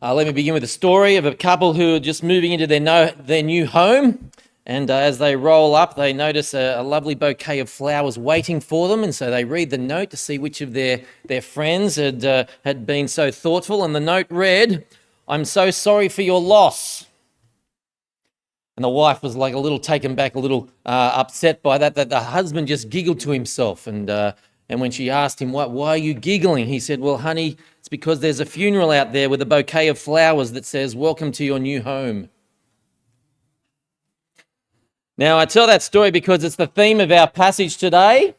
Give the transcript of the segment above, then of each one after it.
Let me begin with a story of a couple who are just moving into their new home. And as they roll up, they notice a lovely bouquet of flowers waiting for them. And so they read the note to see which of their friends had been so thoughtful. And the note read, "I'm so sorry for your loss." And the wife was like a little taken back, a little upset by that the husband just giggled to himself. And when she asked him, why are you giggling? He said, "Well, honey, it's because there's a funeral out there with a bouquet of flowers that says, 'Welcome to your new home.'" Now, I tell that story because it's the theme of our passage today.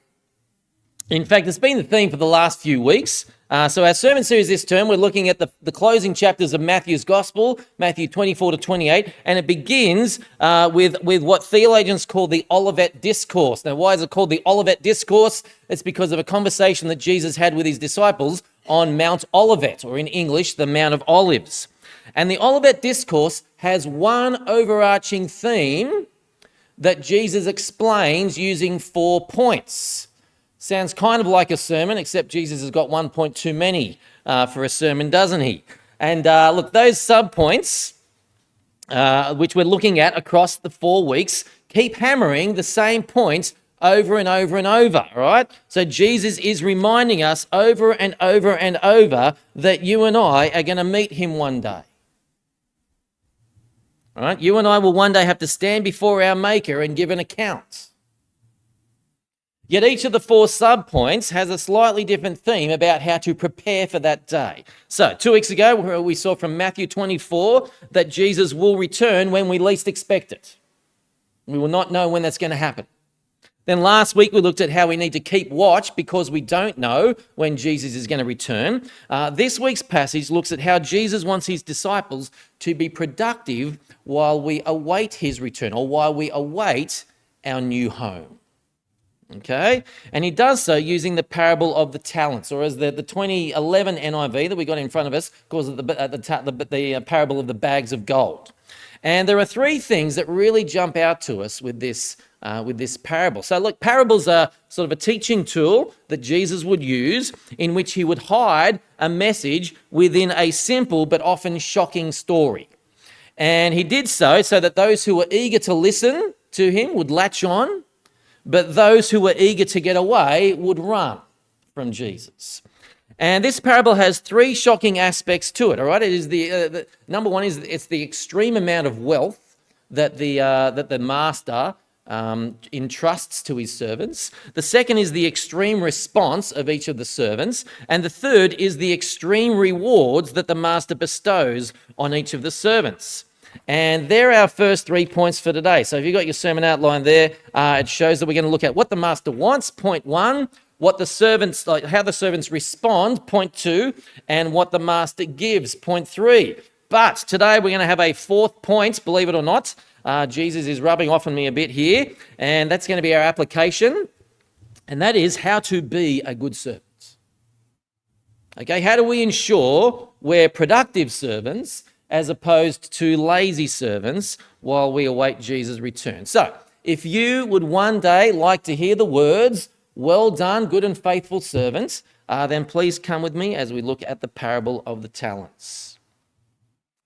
In fact, it's been the theme for the last few weeks. So our sermon series this term, we're looking at the closing chapters of Matthew's Gospel, Matthew 24 to 28, and it begins with what theologians call the Olivet Discourse. Now, why is it called the Olivet Discourse? It's because of a conversation that Jesus had with his disciples on Mount Olivet, or in English, the Mount of Olives. And the Olivet Discourse has one overarching theme that Jesus explains using 4 points. Sounds kind of like a sermon, except Jesus has got 1 point too many for a sermon, doesn't he? And look, those subpoints, which we're looking at across the 4 weeks, keep hammering the same points over and over and over, all right? So Jesus is reminding us over and over and over that you and I are going to meet him one day. All right? You and I will one day have to stand before our Maker and give an account. Yet each of the 4 subpoints has a slightly different theme about how to prepare for that day. So 2 weeks ago, we saw from Matthew 24 that Jesus will return when we least expect it. We will not know when that's going to happen. Then last week, we looked at how we need to keep watch because we don't know when Jesus is going to return. This week's passage looks at how Jesus wants his disciples to be productive while we await his return, or while we await our new home. Okay, and he does so using the parable of the talents, or as the 2011 NIV that we got in front of us calls it the parable of the bags of gold. And there are 3 things that really jump out to us with this parable. So look, parables are sort of a teaching tool that Jesus would use in which he would hide a message within a simple but often shocking story. And he did so that those who were eager to listen to him would latch on, but those who were eager to get away would run from Jesus. And this parable has 3 shocking aspects to it, all right? It is the number one is it's the extreme amount of wealth that the master entrusts to his servants. The second is the extreme response of each of the servants. And the third is the extreme rewards that the master bestows on each of the servants. And they're our first 3 points for today. So if you've got your sermon outline there, it shows that we're going to look at what the master wants, point 1, what the servants, how the servants respond, point 2, and what the master gives, point 3. But today we're going to have a 4th point, believe it or not. Jesus is rubbing off on me a bit here, and that's going to be our application, and that is how to be a good servant. Okay, how do we ensure we're productive servants as opposed to lazy servants while we await Jesus' return? So, if you would one day like to hear the words, "Well done, good and faithful servant," then please come with me as we look at the parable of the talents.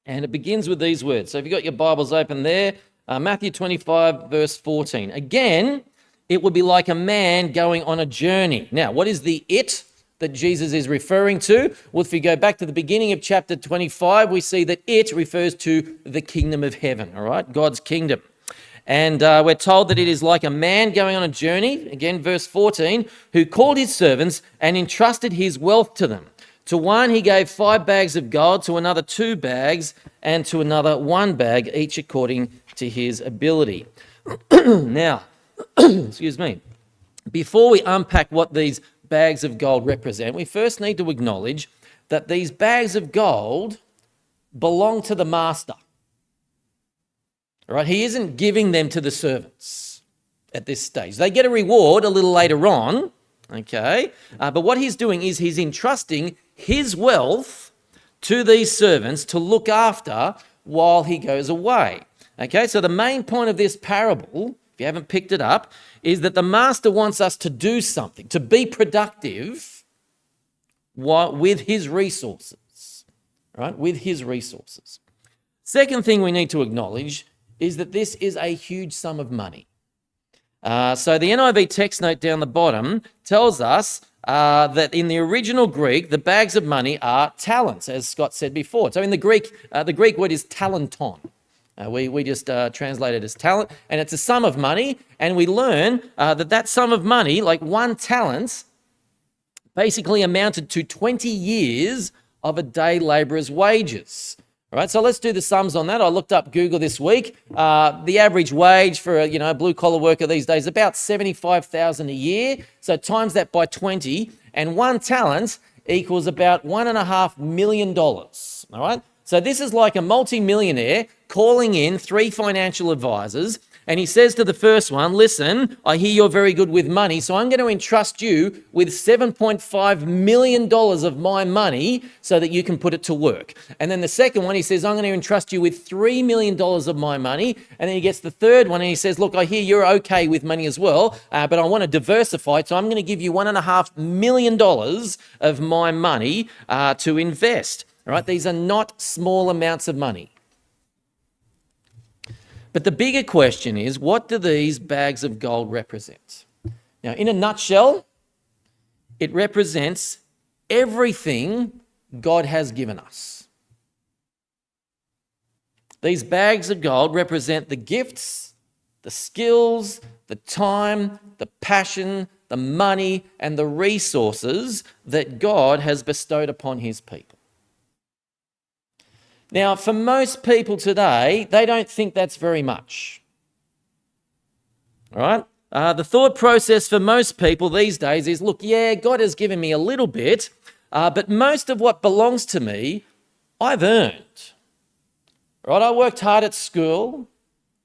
And it begins with these words. So if you've got your Bibles open there, Matthew 25, verse 14. Again, it would be like a man going on a journey. Now, what is the it that Jesus is referring to? Well, if you go back to the beginning of chapter 25, we see that it refers to the kingdom of heaven, all right? God's kingdom. And we're told that it is like a man going on a journey, again, verse 14, who called his servants and entrusted his wealth to them. To one he gave 5 bags of gold, to another 2 bags, and to another 1 bag, each according to his ability. Now, excuse me, before we unpack what these bags of gold represent, we first need to acknowledge that these bags of gold belong to the master. All right, he isn't giving them to the servants at this stage. They get a reward a little later on, okay? But what he's doing is he's entrusting his wealth to these servants to look after while he goes away. Okay, so the main point of this parable, if you haven't picked it up, is that the master wants us to do something, to be productive with his resources. right, with his resources. Second thing we need to acknowledge is that this is a huge sum of money. So the NIV text note down the bottom tells us that in the original Greek, the bags of money are talents, as Scott said before. So in the Greek word is talenton. We just translate it as talent, and it's a sum of money, and we learn that sum of money, like one talent, basically amounted to 20 years of a day labourer's wages. All right, so let's do the sums on that. I looked up Google this week. The average wage for a blue-collar worker these days is about $75,000 a year. So times that by 20, and one talent equals about $1.5 million. All right, so this is like a multi-millionaire calling in 3 financial advisors, and he says to the first one, listen, I hear you're very good with money, so I'm going to entrust you with $7.5 million of my money so that you can put it to work. And then the second one, he says, I'm going to entrust you with $3 million of my money. And then he gets the third one and he says, look, I hear you're okay with money as well, but I want to diversify, so I'm going to give you $1.5 million of my money to invest. All right, these are not small amounts of money. But the bigger question is, what do these bags of gold represent? Now, in a nutshell, it represents everything God has given us. These bags of gold represent the gifts, the skills, the time, the passion, the money, and the resources that God has bestowed upon his people. Now, for most people today, they don't think that's very much. All right? The thought process for most people these days is, look, yeah, God has given me a little bit, but most of what belongs to me, I've earned. Right? I worked hard at school.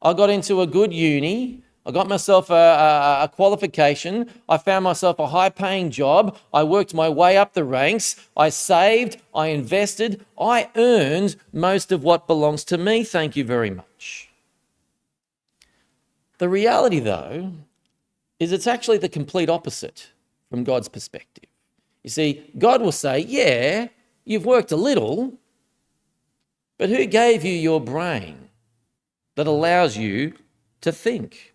I got into a good uni. I got myself a qualification. I found myself a high-paying job. I worked my way up the ranks. I saved. I invested. I earned most of what belongs to me. Thank you very much. The reality, though, is it's actually the complete opposite from God's perspective. You see, God will say, yeah, you've worked a little, but who gave you your brain that allows you to think?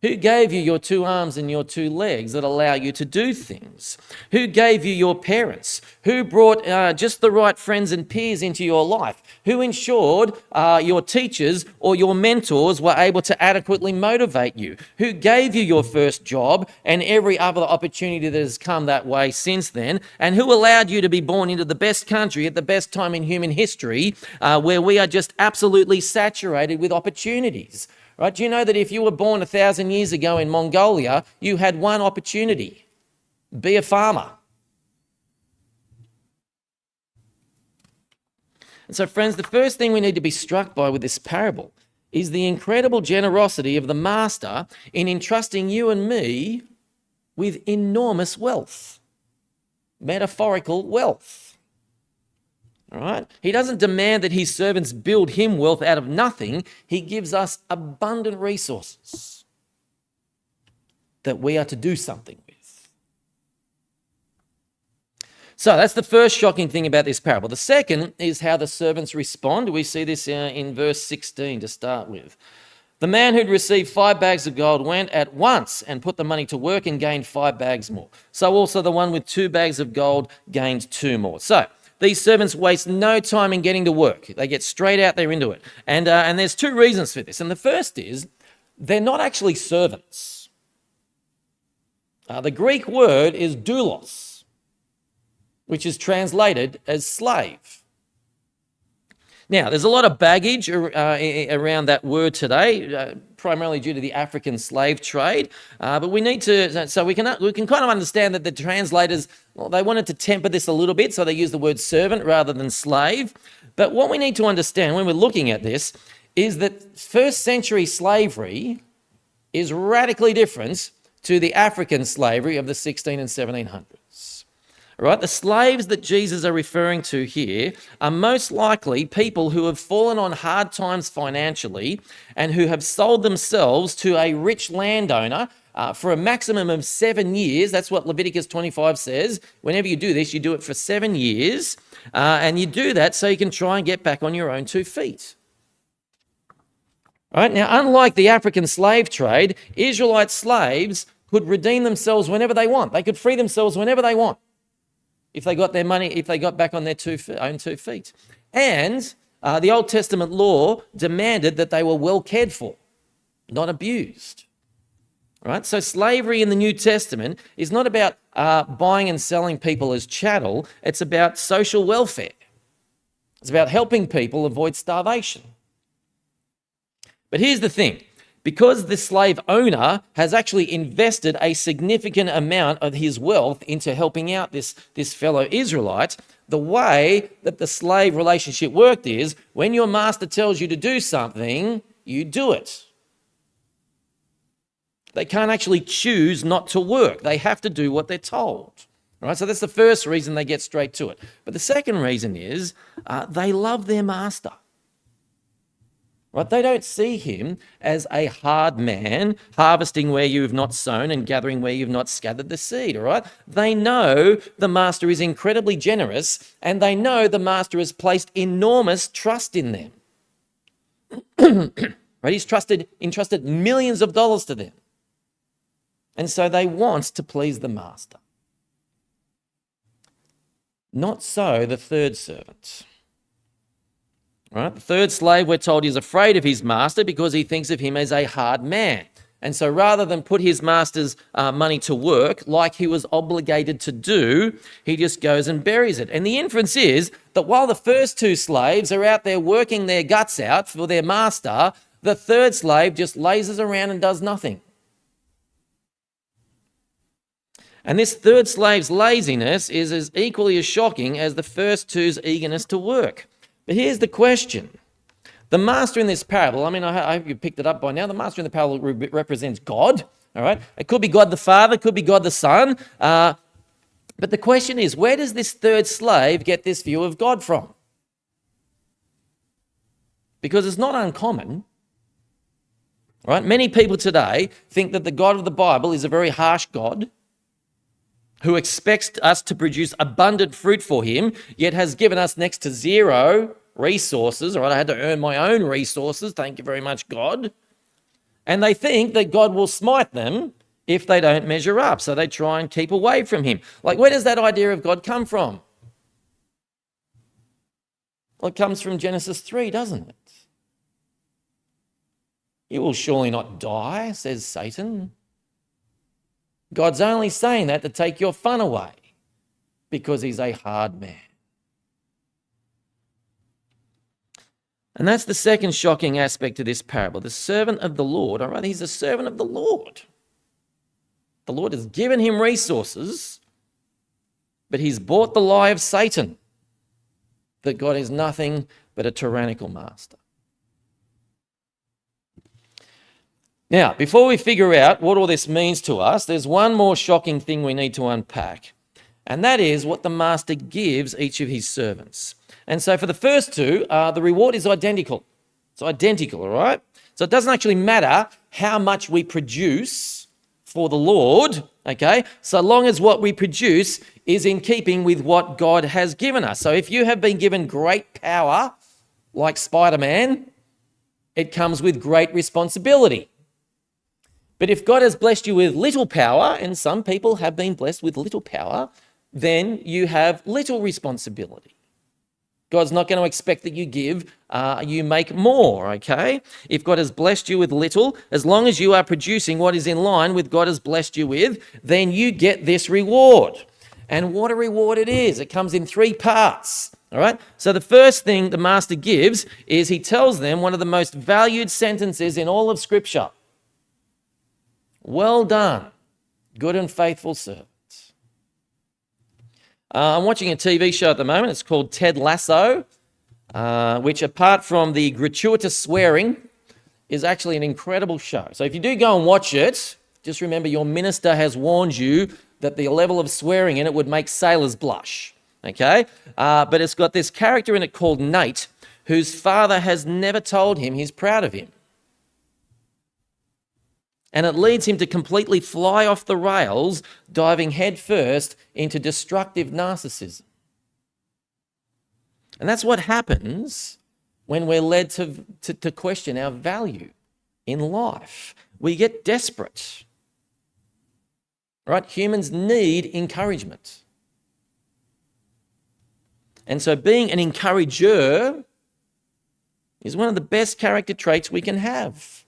Who gave you your 2 arms and your 2 legs that allow you to do things? Who gave you your parents? Who brought just the right friends and peers into your life? Who ensured your teachers or your mentors were able to adequately motivate you? Who gave you your first job and every other opportunity that has come that way since then? And who allowed you to be born into the best country at the best time in human history, where we are just absolutely saturated with opportunities? Right? Do you know that if you were born 1,000 years ago in Mongolia, you had one opportunity: be a farmer. And so, friends, the first thing we need to be struck by with this parable is the incredible generosity of the master in entrusting you and me with enormous wealth, metaphorical wealth. All right? He doesn't demand that his servants build him wealth out of nothing. He gives us abundant resources that we are to do something with. So that's the first shocking thing about this parable. The second is how the servants respond. We see this in verse 16 to start with. The man who'd received 5 bags of gold went at once and put the money to work and gained 5 bags more. So also the one with 2 bags of gold gained 2 more. So these servants waste no time in getting to work. They get straight out there into it. And there's 2 reasons for this. And the first is they're not actually servants. The Greek word is doulos, which is translated as slave. Now, there's a lot of baggage around that word today, primarily due to the African slave trade. But we need to, so we can kind of understand that the translators, well, they wanted to temper this a little bit, so they use the word servant rather than slave. But what we need to understand when we're looking at this is that first century slavery is radically different to the African slavery of the 16 and 1700s. Right? The slaves that Jesus are referring to here are most likely people who have fallen on hard times financially and who have sold themselves to a rich landowner for a maximum of 7 years. That's what Leviticus 25 says. Whenever you do this, you do it for 7 years. And you do that so you can try and get back on your own 2 feet. All right, now, unlike the African slave trade, Israelite slaves could redeem themselves whenever they want. They could free themselves whenever they want if they got their money, if they got back on their own 2 feet. And the Old Testament law demanded that they were well cared for, not abused. Right? So slavery in the New Testament is not about buying and selling people as chattel. It's about social welfare. It's about helping people avoid starvation. But here's the thing. Because the slave owner has actually invested a significant amount of his wealth into helping out this fellow Israelite, the way that the slave relationship worked is when your master tells you to do something, you do it. They can't actually choose not to work. They have to do what they're told. Right? So that's the first reason they get straight to it. But the second reason is they love their master. Right? They don't see him as a hard man, harvesting where you've not sown and gathering where you've not scattered the seed. All right? They know the master is incredibly generous, and they know the master has placed enormous trust in them. Right? He's entrusted millions of dollars to them. And so they want to please the master. Not so the third servant. Right? The third slave, we're told, is afraid of his master because he thinks of him as a hard man. And so rather than put his master's money to work like he was obligated to do, he just goes and buries it. And the inference is that while the first 2 slaves are out there working their guts out for their master, the third slave just lazes around and does nothing. And this third slave's laziness is as equally as shocking as the first 2's eagerness to work. But here's the question. The master in this parable, I hope you picked it up by now, the master in the parable represents God, all right? It could be God the Father, it could be God the Son. But the question is, where does this third slave get this view of God from? Because it's not uncommon, right? Many people today think that the God of the Bible is a very harsh God who expects us to produce abundant fruit for him, yet has given us next to zero resources. All right, I had to earn my own resources. Thank you very much, God. And they think that God will smite them if they don't measure up. So they try and keep away from him. Like, where does that idea of God come from? Well, it comes from Genesis 3, doesn't it? You will surely not die, says Satan. God's only saying that to take your fun away because he's a hard man. And that's the second shocking aspect of this parable. The servant of the Lord, all right, he's a servant of the Lord. The Lord has given him resources, but he's bought the lie of Satan that God is nothing but a tyrannical master. Now, before we figure out what all this means to us, there's one more shocking thing we need to unpack, and that is what the master gives each of his servants. And so for the first 2, the reward is identical. It's identical, all right? So it doesn't actually matter how much we produce for the Lord, okay, so long as what we produce is in keeping with what God has given us. So if you have been given great power, like Spider-Man, it comes with great responsibility. But if God has blessed you with little power, and some people have been blessed with little power, then you have little responsibility. God's not going to expect that you make more, okay? If God has blessed you with little, as long as you are producing what is in line with God has blessed you with, then you get this reward. And what a reward it is. It comes in 3 parts, all right? So the first thing the master gives is he tells them one of the most valued sentences in all of Scripture. Well done, good and faithful servant. I'm watching a TV show at the moment. It's called Ted Lasso, which apart from the gratuitous swearing, is actually an incredible show. So if you do go and watch it, just remember your minister has warned you that the level of swearing in it would make sailors blush, okay? But it's got this character in it called Nate, whose father has never told him he's proud of him. And it leads him to completely fly off the rails, diving headfirst into destructive narcissism. And that's what happens when we're led to question our value in life. We get desperate. Right? Humans need encouragement. And so being an encourager is one of the best character traits we can have.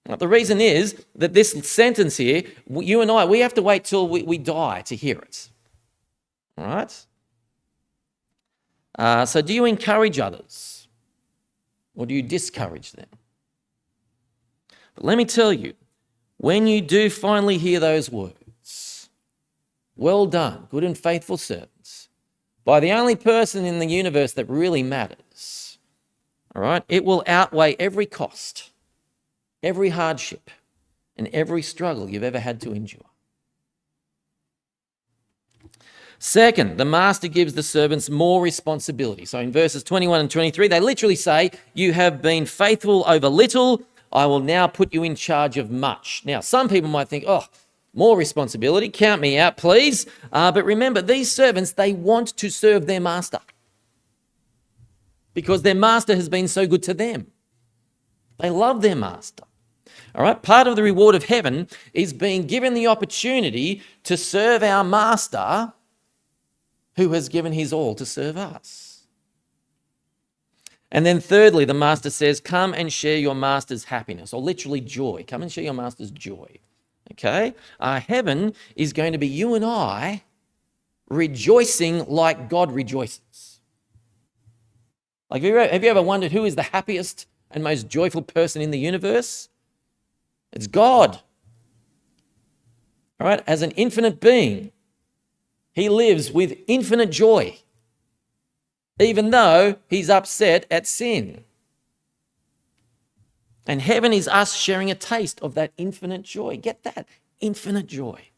Now, the reason is that this sentence here, you and I, we have to wait till we die to hear it. All right? So do you encourage others or do you discourage them? But let me tell you, when you do finally hear those words, well done, good and faithful servants, by the only person in the universe that really matters, all right, it will outweigh every cost, every hardship, and every struggle you've ever had to endure. Second, the master gives the servants more responsibility. So in verses 21 and 23, they literally say, you have been faithful over little, I will now put you in charge of much. Now, some people might think, oh, more responsibility, count me out, please. But remember, these servants, they want to serve their master because their master has been so good to them. They love their master. All right, part of the reward of heaven is being given the opportunity to serve our master who has given his all to serve us. And then thirdly, the master says, come and share your master's happiness, or literally joy. Come and share your master's joy. Okay? Heaven is going to be you and I rejoicing like God rejoices. Like, have you ever wondered who is the happiest and most joyful person in the universe? It's God. All right? As an infinite being, he lives with infinite joy, even though he's upset at sin. And heaven is us sharing a taste of that infinite joy. Get that? Infinite joy.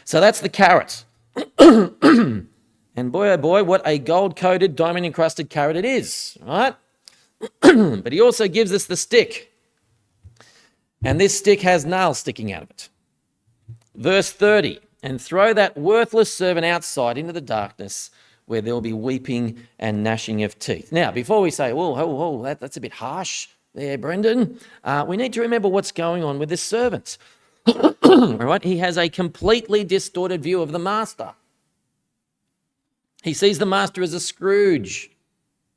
So that's the carrot. And boy, oh boy, what a gold-coated, diamond-encrusted carrot it is, right? But he also gives us the stick. And this stick has nails sticking out of it. Verse 30, and throw that worthless servant outside into the darkness where there will be weeping and gnashing of teeth. Now, before we say, whoa, that's a bit harsh there, Brendan, we need to remember what's going on with this servant. All right, he has a completely distorted view of the master. He sees the master as a Scrooge,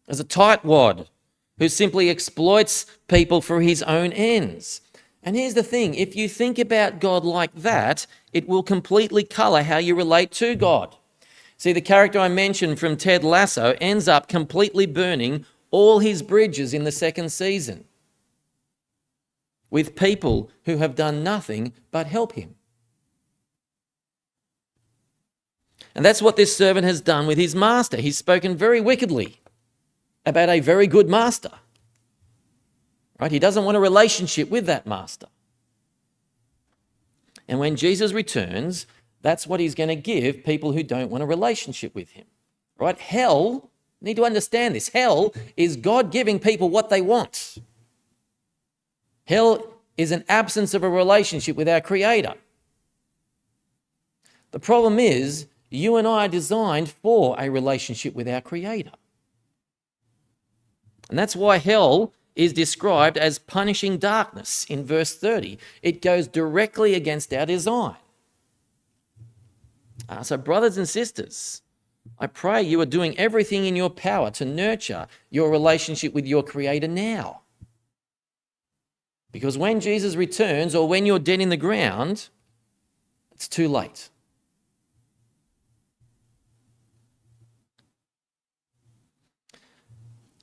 as a tightwad, who simply exploits people for his own ends. And here's the thing, if you think about God like that, it will completely colour how you relate to God. See, the character I mentioned from Ted Lasso ends up completely burning all his bridges in the second season with people who have done nothing but help him. And that's what this servant has done with his master. He's spoken very wickedly about a very good master. Right? He doesn't want a relationship with that master. And when Jesus returns, that's what he's going to give people who don't want a relationship with him. Right? Hell, you need to understand this. Hell is God giving people what they want. Hell is an absence of a relationship with our Creator. The problem is, you and I are designed for a relationship with our Creator. And that's why hell is described as punishing darkness in verse 30. It goes directly against our design. So brothers and sisters, I pray you are doing everything in your power to nurture your relationship with your Creator now. Because when Jesus returns, or when you're dead in the ground, it's too late.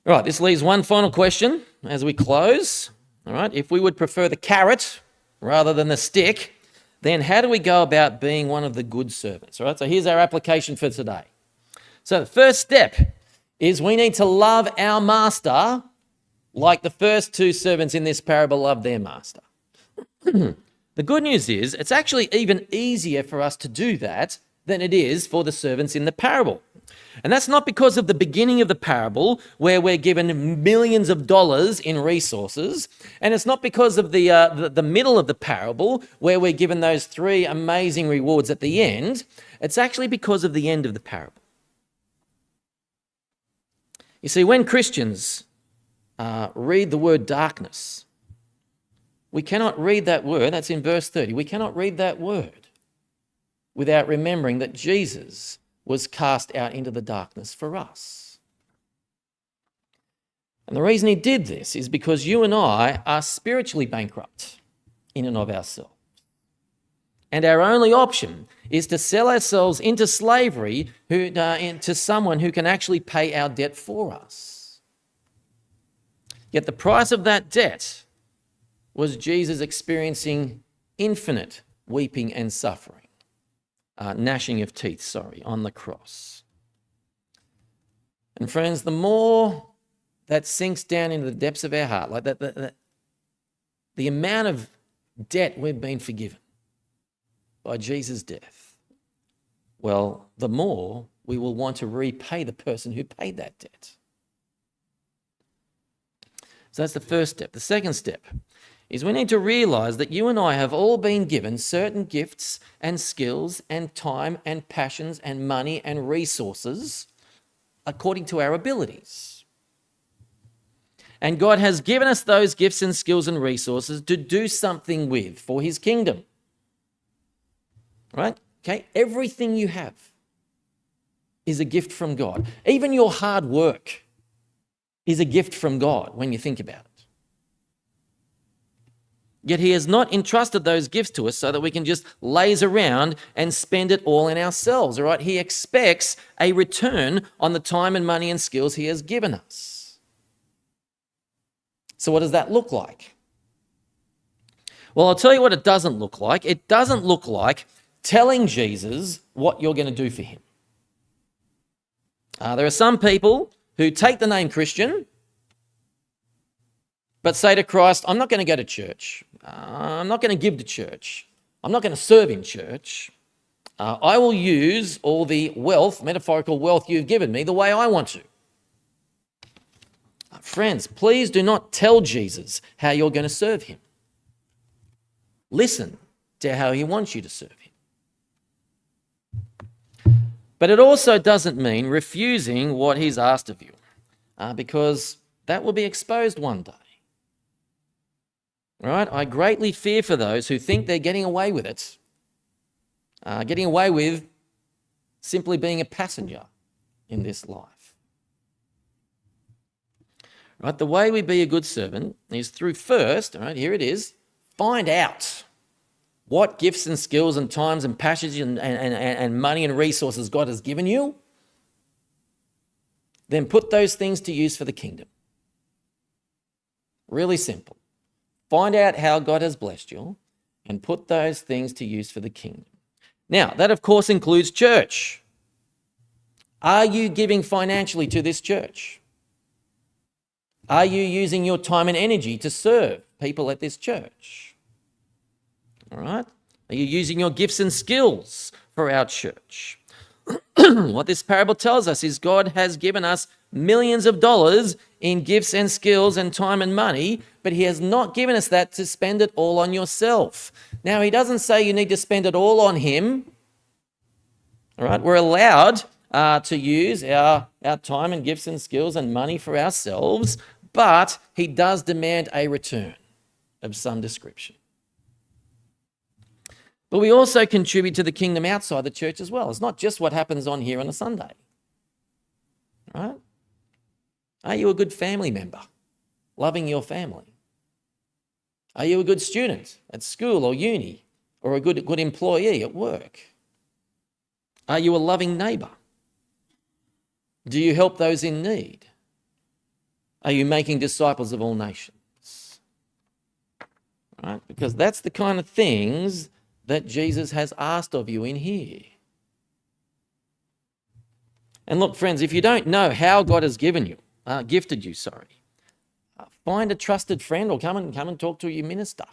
All right, this leaves one final question as we close. All right, if we would prefer the carrot rather than the stick, then how do we go about being one of the good servants? All right, so here's our application for today. So the first step is we need to love our master like the first two servants in this parable loved their master. The good news is it's actually even easier for us to do that than it is for the servants in the parable. And that's not because of the beginning of the parable where we're given millions of dollars in resources. And it's not because of the middle of the parable where we're given those 3 amazing rewards at the end. It's actually because of the end of the parable. You see, when Christians read the word darkness, we cannot read that word, that's in verse 30, we cannot read that word without remembering that Jesus was cast out into the darkness for us. And the reason he did this is because you and I are spiritually bankrupt in and of ourselves. And our only option is to sell ourselves into slavery to someone who can actually pay our debt for us. Yet the price of that debt was Jesus experiencing infinite weeping and suffering. Gnashing of teeth, on the cross. And friends, the more that sinks down into the depths of our heart, like the amount of debt we've been forgiven by Jesus' death, well, the more we will want to repay the person who paid that debt. So that's the first step. The second step is we need to realize that you and I have all been given certain gifts and skills and time and passions and money and resources according to our abilities. And God has given us those gifts and skills and resources to do something with for his kingdom. Right? Okay? Everything you have is a gift from God. Even your hard work is a gift from God when you think about it. Yet he has not entrusted those gifts to us so that we can just laze around and spend it all in ourselves, all right? He expects a return on the time and money and skills he has given us. So what does that look like? Well, I'll tell you what it doesn't look like. It doesn't look like telling Jesus what you're going to do for him. There are some people who take the name Christian but say to Christ, I'm not going to go to church. I'm not going to give to church. I'm not going to serve in church. I will use all the wealth, metaphorical wealth you've given me the way I want to. Friends, please do not tell Jesus how you're going to serve him. Listen to how he wants you to serve him. But it also doesn't mean refusing what he's asked of you, because that will be exposed one day. Right? I greatly fear for those who think they're getting away with it, getting away with simply being a passenger in this life. Right? The way we be a good servant is through first, all right, here it is, find out what gifts and skills and times and passions and money and resources God has given you. Then put those things to use for the kingdom. Really simple. Find out how God has blessed you and put those things to use for the kingdom. Now, that of course includes church. Are you giving financially to this church? Are you using your time and energy to serve people at this church? All right? Are you using your gifts and skills for our church? What this parable tells us is God has given us millions of dollars in gifts and skills and time and money, but he has not given us that to spend it all on yourself. Now, he doesn't say you need to spend it all on him. All right, we're allowed to use our time and gifts and skills and money for ourselves, but he does demand a return of some description. But we also contribute to the kingdom outside the church as well. It's not just what happens on here on a Sunday. Right? Are you a good family member, loving your family? Are you a good student at school or uni, or a good employee at work? Are you a loving neighbour? Do you help those in need? Are you making disciples of all nations? Right? Because that's the kind of things that Jesus has asked of you in here. And look, friends, if you don't know how God has gifted you, find a trusted friend or come and talk to your minister.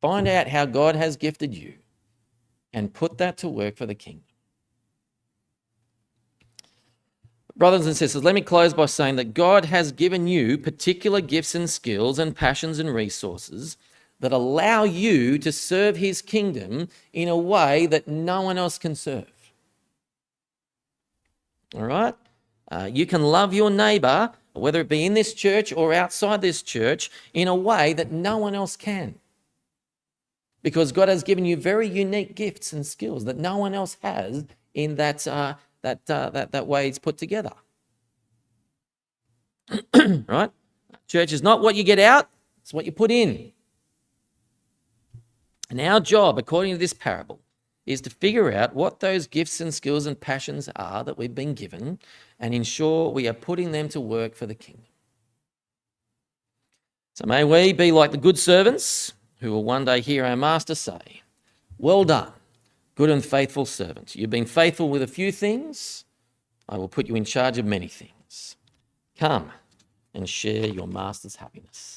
Find out how God has gifted you and put that to work for the kingdom. Brothers and sisters, let me close by saying that God has given you particular gifts and skills and passions and resources that allow you to serve his kingdom in a way that no one else can serve. All right? You can love your neighbour, whether it be in this church or outside this church, in a way that no one else can. Because God has given you very unique gifts and skills that no one else has in that way it's put together. Right? Church is not what you get out, it's what you put in. And our job, according to this parable, is to figure out what those gifts and skills and passions are that we've been given and ensure we are putting them to work for the kingdom. So may we be like the good servants who will one day hear our master say, "Well done, good and faithful servant. You've been faithful with a few things. I will put you in charge of many things. Come and share your master's happiness."